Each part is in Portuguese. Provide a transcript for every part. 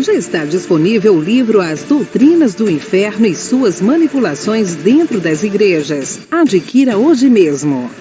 Já está disponível o livro As Doutrinas do Inferno e Suas Manipulações Dentro das Igrejas. Adquira hoje mesmo.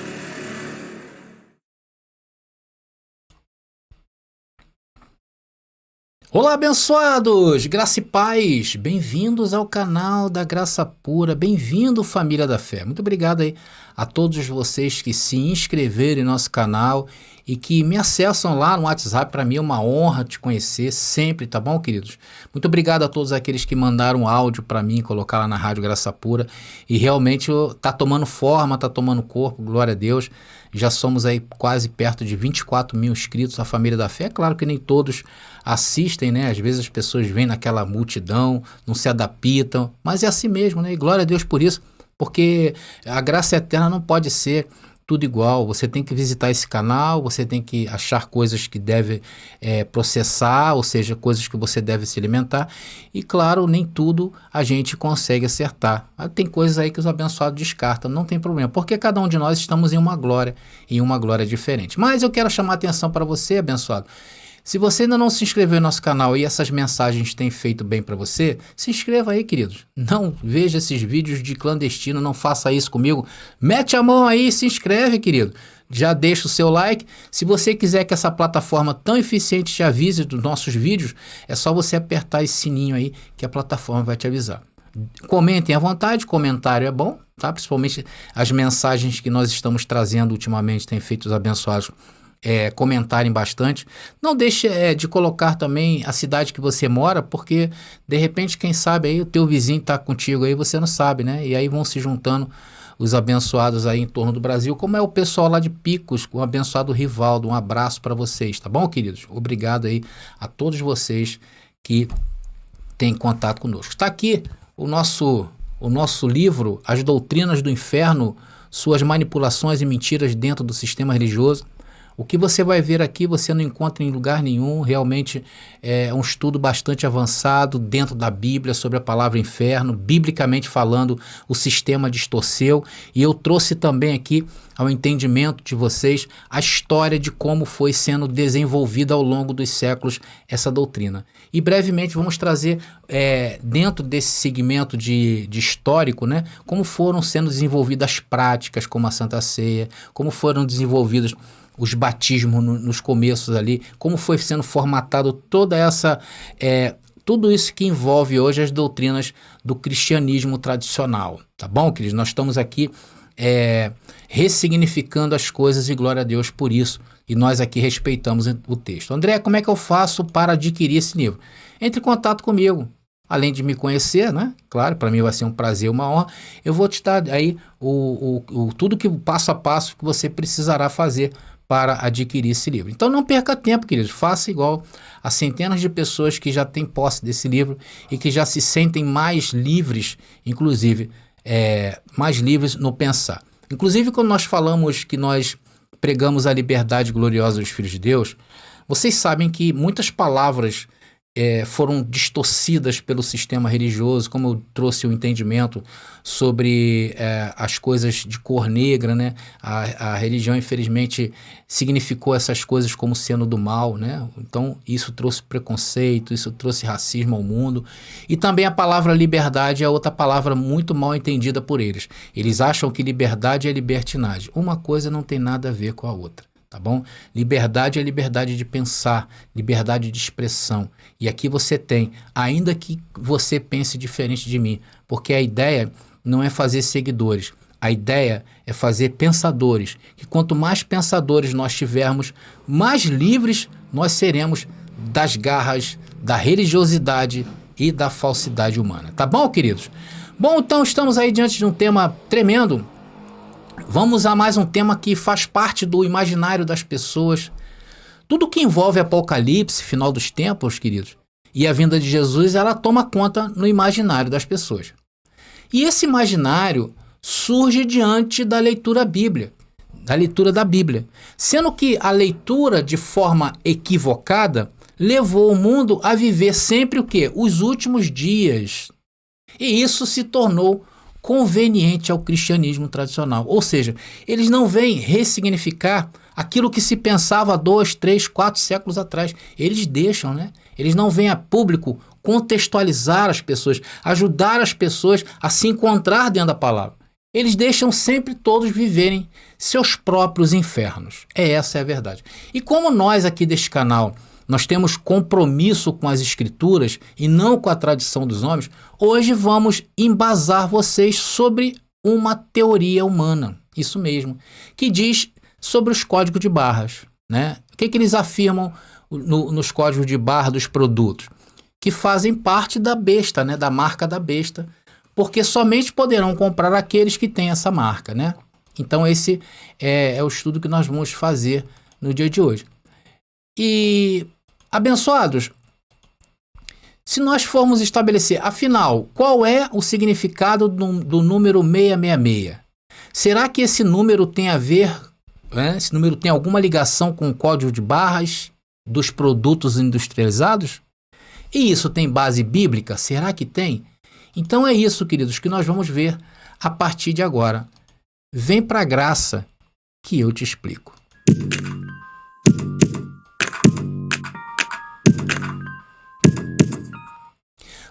Olá, abençoados! Graça e paz! Bem-vindos ao canal da Graça Pura, bem-vindo, família da fé. Muito obrigado aí a todos vocês que se inscreveram em nosso canal e que me acessam lá no WhatsApp. Para mim é uma honra te conhecer sempre, tá bom, queridos? Muito obrigado a todos aqueles que mandaram áudio para mim, colocar lá na Rádio Graça Pura, e realmente tá tomando forma, tá tomando corpo, glória a Deus. Já somos aí quase perto de 24 mil inscritos, a família da fé. É claro que nem todos assistem, né? Às vezes as pessoas vêm naquela multidão, não se adaptam, mas é assim mesmo, né? E glória a Deus por isso, porque a graça eterna não pode ser tudo igual. Você tem que visitar esse canal, você tem que achar coisas que deve processar, ou seja, coisas que você deve se alimentar. E claro, nem tudo a gente consegue acertar. Mas tem coisas aí que os abençoados descartam, não tem problema, porque cada um de nós estamos em uma glória diferente. Mas eu quero chamar a atenção para você, abençoado. Se você ainda não se inscreveu no nosso canal e essas mensagens têm feito bem para você, se inscreva aí, queridos. Não veja esses vídeos de clandestino, não faça isso comigo. Mete a mão aí e se inscreve, querido. Já deixa o seu like. Se você quiser que essa plataforma tão eficiente te avise dos nossos vídeos, é só você apertar esse sininho aí que a plataforma vai te avisar. Comentem à vontade, comentário é bom, tá? Principalmente as mensagens que nós estamos trazendo ultimamente têm feito os abençoados comentarem bastante. Não deixe de colocar também a cidade que você mora, porque de repente, quem sabe aí o teu vizinho está contigo aí, você não sabe, né? E aí vão se juntando os abençoados aí em torno do Brasil, como é o pessoal lá de Picos, o abençoado Rivaldo. Um abraço para vocês, tá bom, queridos? Obrigado aí a todos vocês que têm contato conosco. Está aqui o nosso livro, As Doutrinas do Inferno, Suas Manipulações e Mentiras Dentro do Sistema Religioso. O que você vai ver aqui você não encontra em lugar nenhum. Realmente é um estudo bastante avançado dentro da Bíblia sobre a palavra inferno. Biblicamente falando, o sistema distorceu, e eu trouxe também aqui ao entendimento de vocês a história de como foi sendo desenvolvida ao longo dos séculos essa doutrina. E brevemente vamos trazer dentro desse segmento de histórico, né, como foram sendo desenvolvidas práticas como a Santa Ceia, como foram desenvolvidas os batismos nos começos ali, como foi sendo formatado toda essa, tudo isso que envolve hoje as doutrinas do cristianismo tradicional, tá bom, queridos? Nós estamos aqui ressignificando as coisas, e glória a Deus por isso, e nós aqui respeitamos o texto. André, como é que eu faço para adquirir esse livro? Entre em contato comigo. Além de me conhecer, né? Claro, para mim vai ser um prazer, uma honra. Eu vou te dar aí tudo que passo a passo que você precisará fazer para adquirir esse livro. Então não perca tempo, queridos, faça igual a centenas de pessoas que já têm posse desse livro e que já se sentem mais livres, inclusive, mais livres no pensar. Inclusive, quando nós falamos que nós pregamos a liberdade gloriosa dos filhos de Deus, vocês sabem que muitas palavras foram distorcidas pelo sistema religioso, como eu trouxe o entendimento sobre as coisas de cor negra, né? A religião, infelizmente, significou essas coisas como sendo do mal, né? Então, isso trouxe preconceito, isso trouxe racismo ao mundo. E também a palavra liberdade é outra palavra muito mal entendida por eles. Eles acham que liberdade é libertinagem. Uma coisa não tem nada a ver com a outra. Tá bom? Liberdade é liberdade de pensar, liberdade de expressão. E aqui você tem, ainda que você pense diferente de mim, porque a ideia não é fazer seguidores, a ideia é fazer pensadores. Que quanto mais pensadores nós tivermos, mais livres nós seremos das garras da religiosidade e da falsidade humana. Tá bom, queridos? Bom, então estamos aí diante de um tema tremendo. Vamos a mais um tema que faz parte do imaginário das pessoas. Tudo que envolve Apocalipse, final dos tempos, queridos, e a vinda de Jesus, ela toma conta no imaginário das pessoas. E esse imaginário surge diante da leitura da Bíblia, sendo que a leitura de forma equivocada levou o mundo a viver sempre o quê? Os últimos dias. E isso se tornou conveniente ao cristianismo tradicional. Ou seja, eles não vêm ressignificar aquilo que se pensava 2, 3, 4 séculos atrás. Eles deixam, né? Eles não vêm a público contextualizar as pessoas, ajudar as pessoas a se encontrar dentro da palavra. Eles deixam sempre todos viverem seus próprios infernos. Essa é a verdade. E como nós aqui deste canal, nós temos compromisso com as escrituras e não com a tradição dos homens, hoje vamos embasar vocês sobre uma teoria humana, isso mesmo, que diz sobre os códigos de barras, né? O que eles afirmam nos códigos de barra dos produtos? Que fazem parte da besta, né? Da marca da besta, porque somente poderão comprar aqueles que têm essa marca, né? Então esse é o estudo que nós vamos fazer no dia de hoje. E, abençoados, se nós formos estabelecer, afinal, qual é o significado do número 666? Será que esse número tem a ver, né? Esse número tem alguma ligação com o código de barras dos produtos industrializados? E isso tem base bíblica? Será que tem? Então é isso, queridos, que nós vamos ver a partir de agora. Vem para a graça que eu te explico.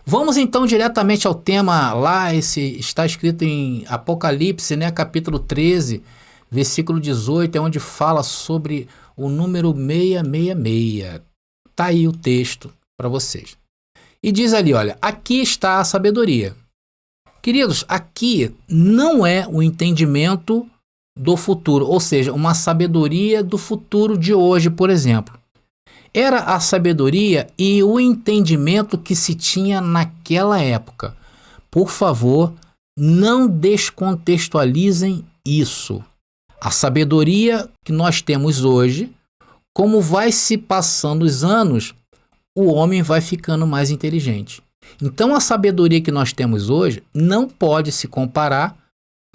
Vamos então diretamente ao tema lá, está escrito em Apocalipse, né, capítulo 13, versículo 18, é onde fala sobre o número 666. Está aí o texto para vocês. E diz ali, olha, aqui está a sabedoria. Queridos, aqui não é o entendimento do futuro, ou seja, uma sabedoria do futuro de hoje, por exemplo. Era a sabedoria e o entendimento que se tinha naquela época. Por favor, não descontextualizem isso. A sabedoria que nós temos hoje, como vai se passando os anos, o homem vai ficando mais inteligente. Então a sabedoria que nós temos hoje não pode se comparar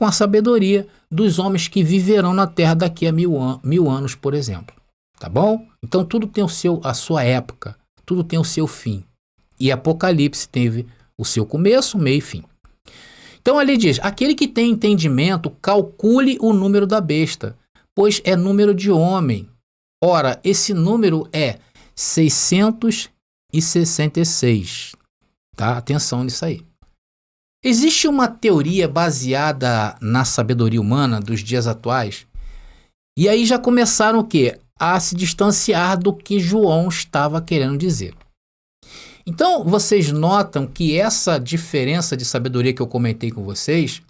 com a sabedoria dos homens que viverão na Terra daqui a mil anos, por exemplo. Tá bom? Então tudo tem a sua época, tudo tem o seu fim. E Apocalipse teve o seu começo, meio e fim. Então ali diz, aquele que tem entendimento, calcule o número da besta, pois é número de homem. Ora, esse número é 666. Tá? Atenção nisso aí. Existe uma teoria baseada na sabedoria humana dos dias atuais, e aí já começaram o quê? A se distanciar do que João estava querendo dizer. Então, vocês notam que essa diferença de sabedoria que eu comentei com vocês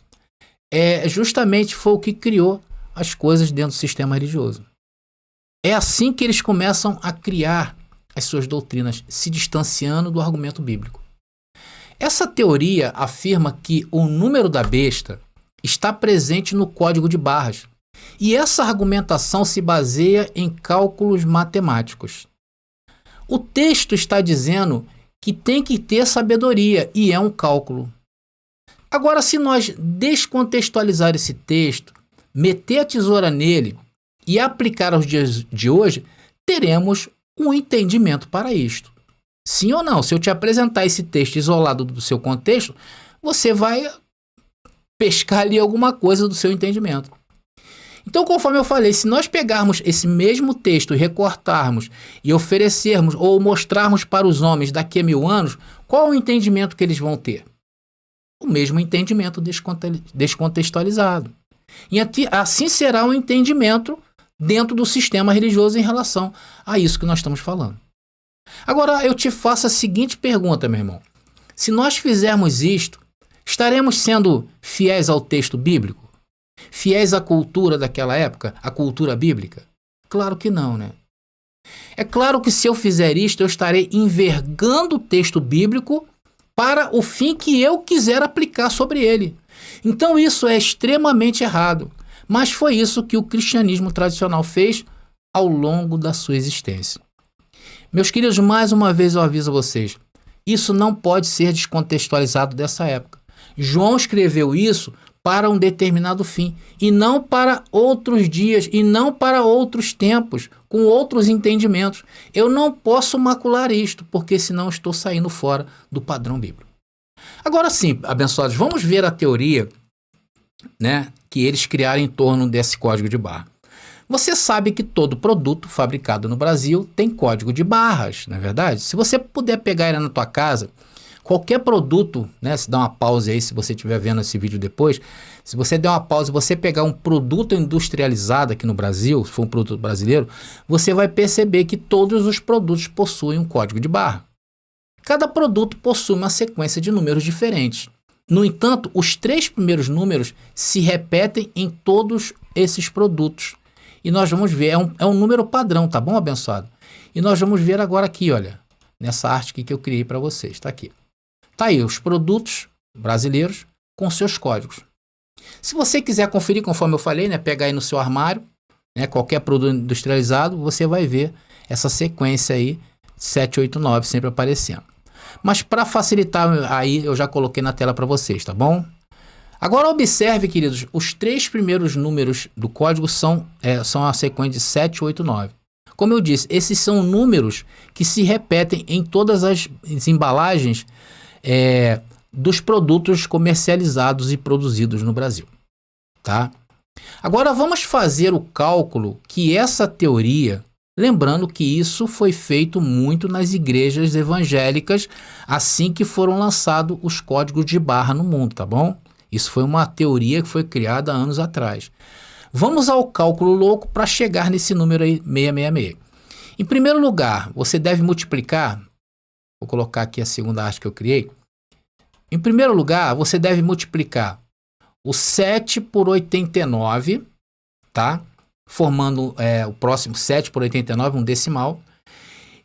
justamente foi o que criou as coisas dentro do sistema religioso. É assim que eles começam a criar as suas doutrinas, se distanciando do argumento bíblico. Essa teoria afirma que o número da besta está presente no código de barras, e essa argumentação se baseia em cálculos matemáticos. O texto está dizendo que tem que ter sabedoria, e é um cálculo. Agora, se nós descontextualizar esse texto, meter a tesoura nele e aplicar aos dias de hoje, teremos um entendimento para isto. Sim ou não? Se eu te apresentar esse texto isolado do seu contexto, você vai pescar ali alguma coisa do seu entendimento. Então, conforme eu falei, se nós pegarmos esse mesmo texto e recortarmos e oferecermos ou mostrarmos para os homens daqui a 1000 anos, qual o entendimento que eles vão ter? O mesmo entendimento descontextualizado. E assim será o entendimento dentro do sistema religioso em relação a isso que nós estamos falando. Agora, eu te faço a seguinte pergunta, meu irmão. Se nós fizermos isto, estaremos sendo fiéis ao texto bíblico? Fiéis à cultura daquela época, à cultura bíblica? Claro que não, né? É claro que se eu fizer isto, eu estarei envergando o texto bíblico para o fim que eu quiser aplicar sobre ele. Então isso é extremamente errado. Mas foi isso que o cristianismo tradicional fez ao longo da sua existência. Meus queridos, mais uma vez eu aviso a vocês, isso não pode ser descontextualizado dessa época. João escreveu isso para um determinado fim, e não para outros dias, e não para outros tempos, com outros entendimentos. Eu não posso macular isto, porque senão estou saindo fora do padrão bíblico. Agora sim, abençoados, vamos ver a teoria, né, que eles criaram em torno desse código de barra. Você sabe que todo produto fabricado no Brasil tem código de barras, não é verdade? Se você puder pegar ele na tua casa, qualquer produto, né? Se dá uma pausa aí, se você estiver vendo esse vídeo depois, se você der uma pausa e você pegar um produto industrializado aqui no Brasil, se for um produto brasileiro, você vai perceber que todos os produtos possuem um código de barra. Cada produto possui uma sequência de números diferentes. No entanto, os 3 primeiros números se repetem em todos esses produtos. E nós vamos ver, é um número padrão, tá bom, abençoado? E nós vamos ver agora aqui, olha, nessa arte aqui que eu criei para vocês, tá aqui. Tá aí os produtos brasileiros com seus códigos. Se você quiser conferir, conforme eu falei, né, pegar aí no seu armário, né, qualquer produto industrializado, você vai ver essa sequência aí, 789 sempre aparecendo. Mas para facilitar aí, eu já coloquei na tela para vocês, tá bom? Agora observe, queridos, os 3 primeiros números do código são a sequência de 789. Como eu disse, esses são números que se repetem em todas as embalagens dos produtos comercializados e produzidos no Brasil, tá? Agora vamos fazer o cálculo que essa teoria, lembrando que isso foi feito muito nas igrejas evangélicas assim que foram lançados os códigos de barra no mundo, tá bom? Isso foi uma teoria que foi criada há anos atrás. Vamos ao cálculo louco para chegar nesse número aí, 666. Em primeiro lugar, você deve multiplicar, vou colocar aqui a segunda arte que eu criei. Em primeiro lugar, você deve multiplicar o 7 por 89, tá? Formando o próximo 7 por 89, um decimal.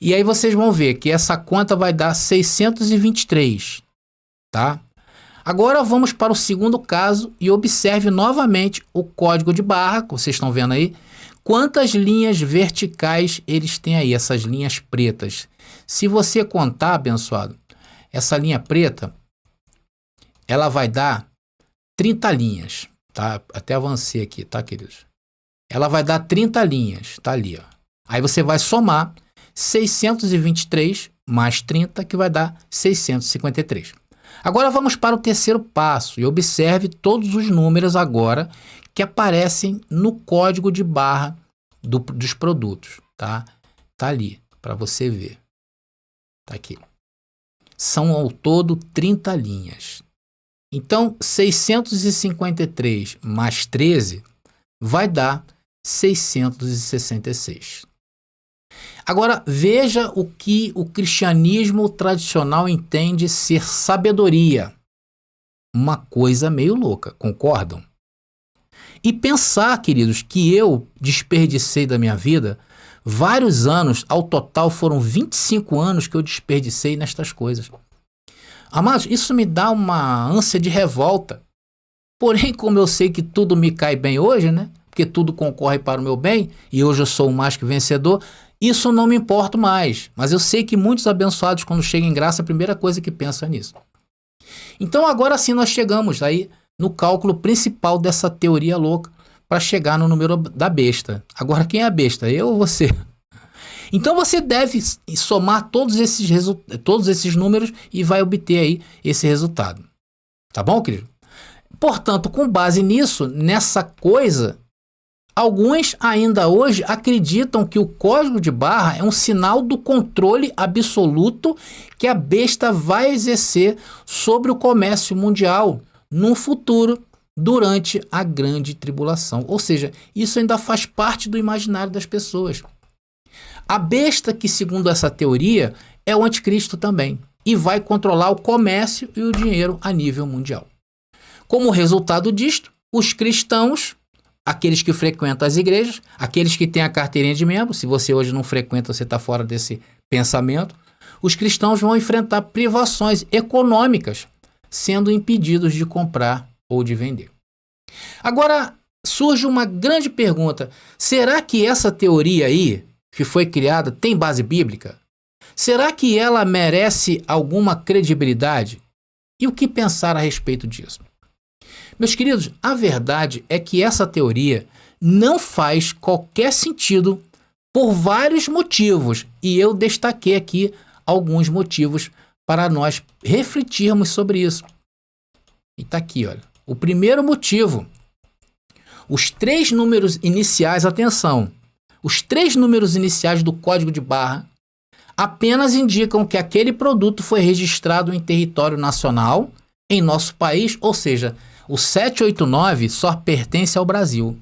E aí vocês vão ver que essa conta vai dar 623, tá? Agora vamos para o segundo caso e observe novamente o código de barra, que vocês estão vendo aí. Quantas linhas verticais eles têm aí, essas linhas pretas? Se você contar, abençoado, essa linha preta, ela vai dar 30 linhas, tá? Até avancei aqui, tá, queridos? Ela vai dar 30 linhas, tá ali, ó. Aí você vai somar 623 mais 30, que vai dar 653. Agora vamos para o terceiro passo e observe todos os números agora que aparecem no código de barra dos produtos, tá? Tá ali, para você ver. Tá aqui. São ao todo 30 linhas. Então, 653 mais 13 vai dar 666. Agora, veja o que o cristianismo tradicional entende ser sabedoria. Uma coisa meio louca, concordam? E pensar, queridos, que eu desperdicei da minha vida vários anos, ao total foram 25 anos que eu desperdicei nestas coisas. Amados, isso me dá uma ânsia de revolta. Porém, como eu sei que tudo me cai bem hoje, né? Porque tudo concorre para o meu bem, e hoje eu sou mais que vencedor, isso não me importa mais. Mas eu sei que muitos abençoados, quando chegam em graça, a primeira coisa que pensam é nisso. Então agora sim nós chegamos aí no cálculo principal dessa teoria louca para chegar no número da besta. Agora quem é a besta? Eu ou você? Então você deve somar todos esses números e vai obter aí esse resultado. Tá bom, querido? Portanto, com base nisso, nessa coisa, alguns ainda hoje acreditam que o código de barra é um sinal do controle absoluto que a besta vai exercer sobre o comércio mundial no futuro, durante a grande tribulação. Ou seja, isso ainda faz parte do imaginário das pessoas. A besta, que segundo essa teoria, é o anticristo também, e vai controlar o comércio e o dinheiro a nível mundial. Como resultado disto, os cristãos, aqueles que frequentam as igrejas, aqueles que têm a carteirinha de membro, se você hoje não frequenta, você está fora desse pensamento, os cristãos vão enfrentar privações econômicas, sendo impedidos de comprar ou de vender. Agora, surge uma grande pergunta: será que essa teoria aí, que foi criada, tem base bíblica? Será que ela merece alguma credibilidade? E o que pensar a respeito disso? Meus queridos, a verdade é que essa teoria não faz qualquer sentido por vários motivos, e eu destaquei aqui alguns motivos para nós refletirmos sobre isso. E está aqui, olha. O primeiro motivo: Os 3 números iniciais, atenção, os 3 números iniciais do código de barra apenas indicam que aquele produto foi registrado em território nacional, em nosso país, ou seja, o 789 só pertence ao Brasil.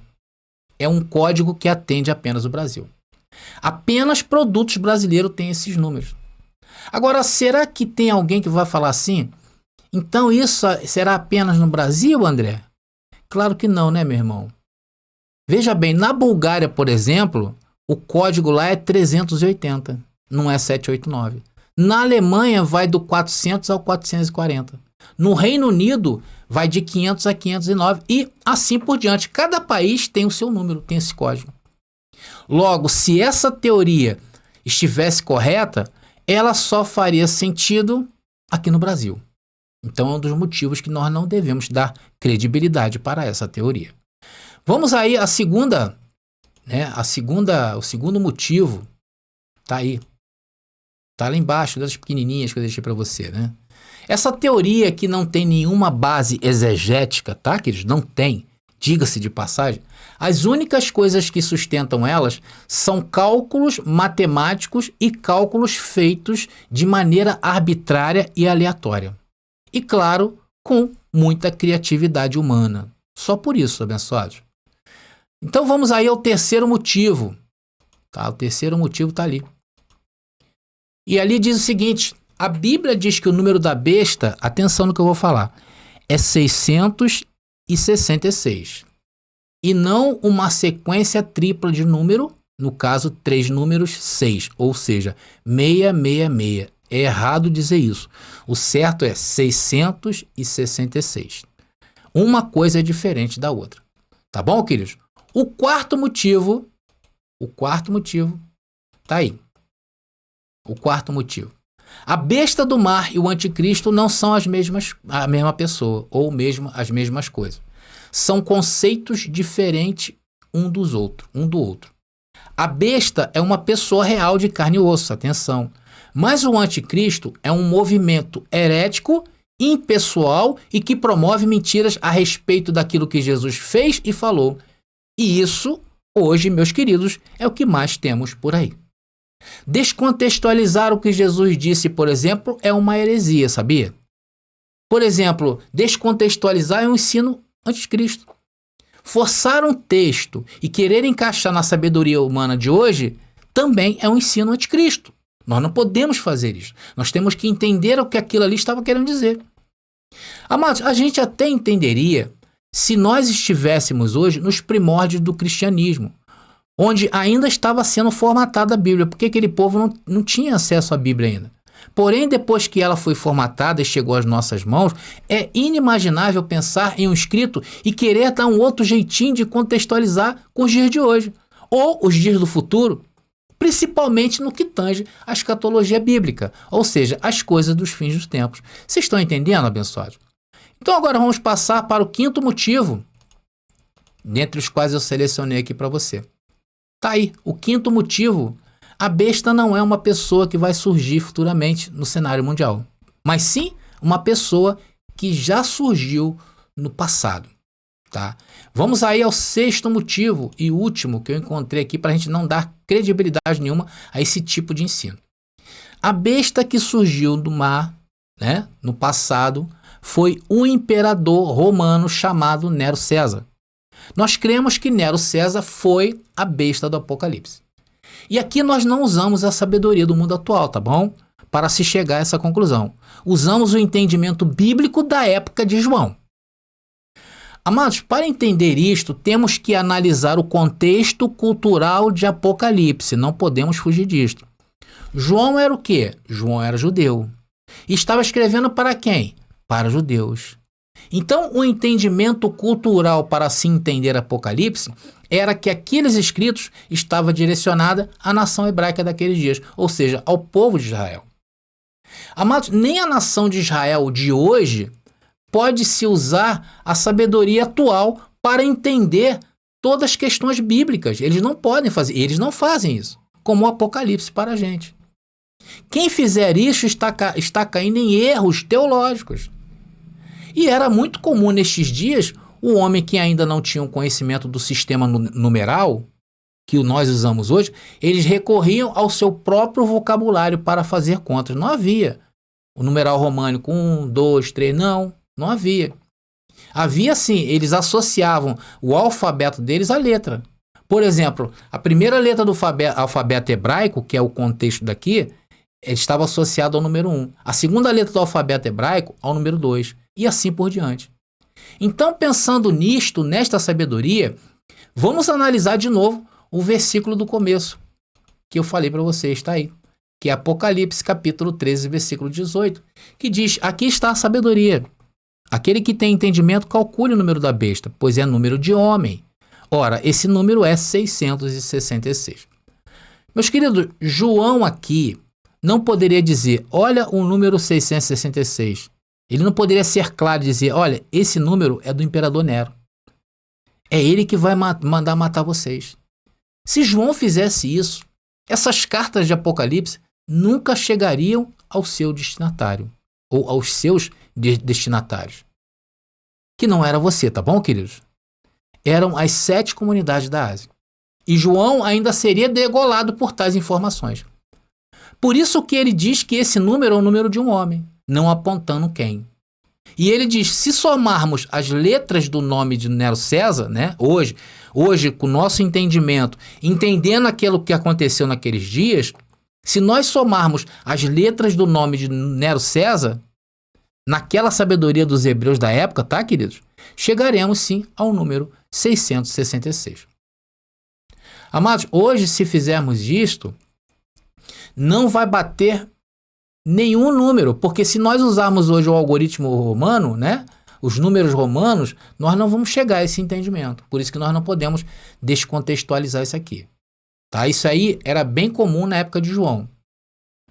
É um código que atende apenas o Brasil. Apenas produtos brasileiros têm esses números. Agora, será que tem alguém que vai falar assim? Então isso será apenas no Brasil, André? Claro que não, né, meu irmão? Veja bem, na Bulgária, por exemplo, o código lá é 380, não é 789. Na Alemanha vai do 400 ao 440. No Reino Unido vai de 500 a 509 e assim por diante. Cada país tem o seu número, tem esse código. Logo, se essa teoria estivesse correta, ela só faria sentido aqui no Brasil. Então é um dos motivos que nós não devemos dar credibilidade para essa teoria. Vamos aí à segunda, né? O segundo motivo tá aí. Tá lá embaixo, das pequenininhas que eu deixei para você, né? Essa teoria que não tem nenhuma base exegética, tá, queridos? Não tem, diga-se de passagem. As únicas coisas que sustentam elas são cálculos matemáticos e cálculos feitos de maneira arbitrária e aleatória. E, claro, com muita criatividade humana. Só por isso, abençoados. Então vamos aí ao terceiro motivo. Tá? O terceiro motivo está ali. E ali diz o seguinte: a Bíblia diz que o número da besta, atenção no que eu vou falar, é 666. E não uma sequência tripla de número, no caso 3 números, 6, ou seja, 666. É errado dizer isso. O certo é 666. Uma coisa é diferente da outra. Tá bom, queridos? O quarto motivo tá aí. O quarto motivo. A besta do mar e o anticristo não são a mesma pessoa, ou mesmo as mesmas coisas. São conceitos diferentes um do outro. A besta é uma pessoa real de carne e osso, atenção. Mas o anticristo é um movimento herético, impessoal e que promove mentiras a respeito daquilo que Jesus fez e falou. E isso, hoje, meus queridos, é o que mais temos por aí. Descontextualizar o que Jesus disse, por exemplo, é uma heresia, sabia? Por exemplo, descontextualizar é um ensino anticristo. Forçar um texto e querer encaixar na sabedoria humana de hoje também é um ensino anticristo. Nós não podemos fazer isso. Nós temos que entender o que aquilo ali estava querendo dizer. Amados, a gente até entenderia se nós estivéssemos hoje nos primórdios do cristianismo, onde ainda estava sendo formatada a Bíblia, porque aquele povo não tinha acesso à Bíblia ainda. Porém, depois que ela foi formatada e chegou às nossas mãos, é inimaginável pensar em um escrito e querer dar um outro jeitinho de contextualizar com os dias de hoje, ou os dias do futuro, principalmente no que tange à escatologia bíblica, ou seja, as coisas dos fins dos tempos. Vocês estão entendendo, abençoados? Então agora vamos passar para o quinto motivo, dentre os quais eu selecionei aqui para você. Tá aí, o quinto motivo. A besta não é uma pessoa que vai surgir futuramente no cenário mundial, mas sim uma pessoa que já surgiu no passado. Tá? Vamos aí ao sexto motivo e último que eu encontrei aqui para a gente não dar credibilidade nenhuma a esse tipo de ensino. A besta que surgiu do mar, né, no passado, foi um imperador romano chamado Nero César. Nós cremos que Nero César foi a besta do Apocalipse. E aqui nós não usamos a sabedoria do mundo atual, tá bom? Para se chegar a essa conclusão. Usamos o entendimento bíblico da época de João. Amados, para entender isto, temos que analisar o contexto cultural de Apocalipse. Não podemos fugir disto. João era o quê? João era judeu. E estava escrevendo para quem? Para judeus. Então, o entendimento cultural para se entender Apocalipse era que aqueles escritos estavam direcionados à nação hebraica daqueles dias, ou seja, ao povo de Israel. Amados, nem a nação de Israel de hoje pode-se usar a sabedoria atual para entender todas as questões bíblicas. Eles não podem fazer, eles não fazem isso, como o Apocalipse para a gente. Quem fizer isso está caindo em erros teológicos. E era muito comum nestes dias o homem que ainda não tinha um conhecimento do sistema numeral, que nós usamos hoje, eles recorriam ao seu próprio vocabulário para fazer contas. Não havia o numeral românico 1, 2, 3, não havia. Havia sim, eles associavam o alfabeto deles à letra. Por exemplo, a primeira letra do alfabeto hebraico, que é o contexto daqui, estava associada ao número 1. A segunda letra do alfabeto hebraico ao número 2. E assim por diante. Então, pensando nesta sabedoria, vamos analisar de novo o versículo do começo, que eu falei para vocês, está aí. Que é Apocalipse, capítulo 13, versículo 18, que diz, aqui está a sabedoria. Aquele que tem entendimento, calcule o número da besta, pois é número de homem. Ora, esse número é 666. Meus queridos, João aqui não poderia dizer, olha o número 666. Ele não poderia ser claro e dizer, olha, esse número é do imperador Nero. É ele que vai mandar matar vocês. Se João fizesse isso, essas cartas de Apocalipse nunca chegariam ao seu destinatário, ou aos seus destinatários. Que não era você, tá bom, queridos? Eram as 7 comunidades da Ásia. E João ainda seria degolado por tais informações. Por isso que ele diz que esse número é o número de um homem, não apontando quem. E ele diz, se somarmos as letras do nome de Nero César, né, hoje com o nosso entendimento, entendendo aquilo que aconteceu naqueles dias, se nós somarmos as letras do nome de Nero César, naquela sabedoria dos hebreus da época, tá, queridos? Chegaremos sim ao número 666. Amados, hoje se fizermos isto, não vai bater nenhum número, porque se nós usarmos hoje o algoritmo romano, né, os números romanos, nós não vamos chegar a esse entendimento. Por isso que nós não podemos descontextualizar isso aqui. Tá? Isso aí era bem comum na época de João.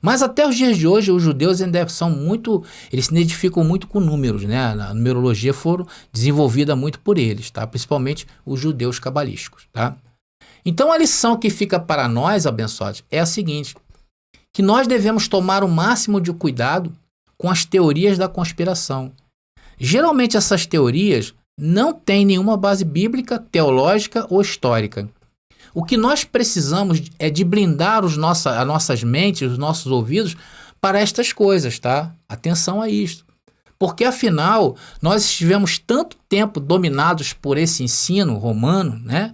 Mas até os dias de hoje, os judeus ainda são eles se identificam muito com números, né? A numerologia foi desenvolvida muito por eles, tá? Principalmente os judeus cabalísticos, tá? Então a lição que fica para nós, abençoados, é a seguinte, que nós devemos tomar o máximo de cuidado com as teorias da conspiração. Geralmente essas teorias não têm nenhuma base bíblica, teológica ou histórica. O que nós precisamos é de blindar as nossas mentes, os nossos ouvidos para estas coisas, tá? Atenção a isto. Porque, afinal, nós estivemos tanto tempo dominados por esse ensino romano, né?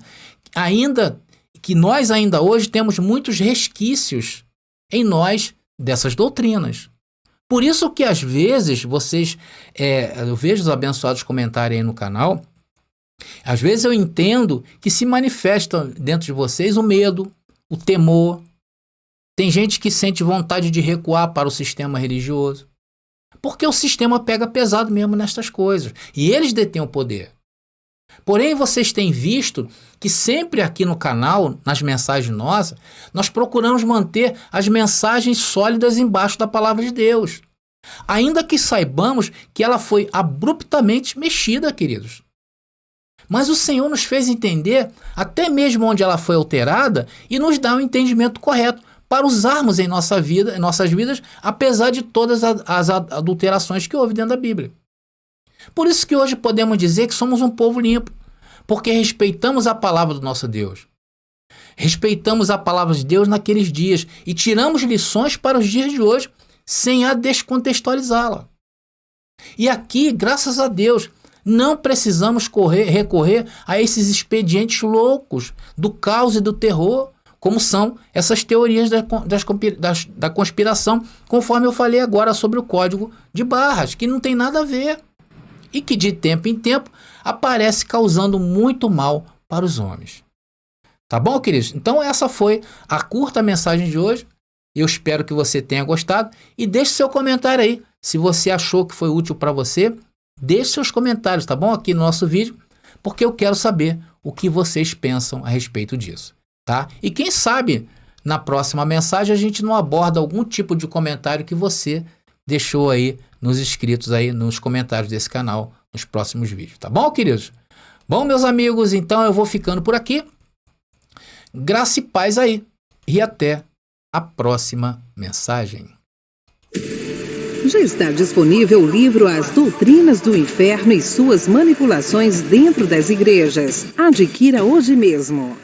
Que nós ainda hoje temos muitos resquícios em nós dessas doutrinas. Por isso que, às vezes, eu vejo os abençoados comentarem aí no canal, às vezes eu entendo que se manifesta dentro de vocês o medo, o temor. Tem gente que sente vontade de recuar para o sistema religioso. Porque o sistema pega pesado mesmo nestas coisas. E eles detêm o poder. Porém, vocês têm visto que sempre aqui no canal, nas mensagens nossas, nós procuramos manter as mensagens sólidas embaixo da palavra de Deus. Ainda que saibamos que ela foi abruptamente mexida, queridos. Mas o Senhor nos fez entender até mesmo onde ela foi alterada e nos dá um entendimento correto para usarmos em nossas vidas, apesar de todas as adulterações que houve dentro da Bíblia. Por isso que hoje podemos dizer que somos um povo limpo, porque respeitamos a palavra do nosso Deus. Respeitamos a palavra de Deus naqueles dias e tiramos lições para os dias de hoje sem a descontextualizá-la. E aqui, graças a Deus, não precisamos recorrer a esses expedientes loucos do caos e do terror, como são essas teorias da conspiração, conforme eu falei agora sobre o código de barras, que não tem nada a ver e que de tempo em tempo aparece causando muito mal para os homens. Tá bom, queridos? Então essa foi a curta mensagem de hoje. Eu espero que você tenha gostado e deixe seu comentário aí. Se você achou que foi útil para você, deixe seus comentários, tá bom? Aqui no nosso vídeo, porque eu quero saber o que vocês pensam a respeito disso, tá? E quem sabe, na próxima mensagem, a gente não aborda algum tipo de comentário que você deixou aí nos inscritos aí, nos comentários desse canal, nos próximos vídeos, tá bom, queridos? Bom, meus amigos, então eu vou ficando por aqui. Graça e paz aí. E até a próxima mensagem. Já está disponível o livro As Doutrinas do Inferno e Suas Manipulações Dentro das Igrejas. Adquira hoje mesmo.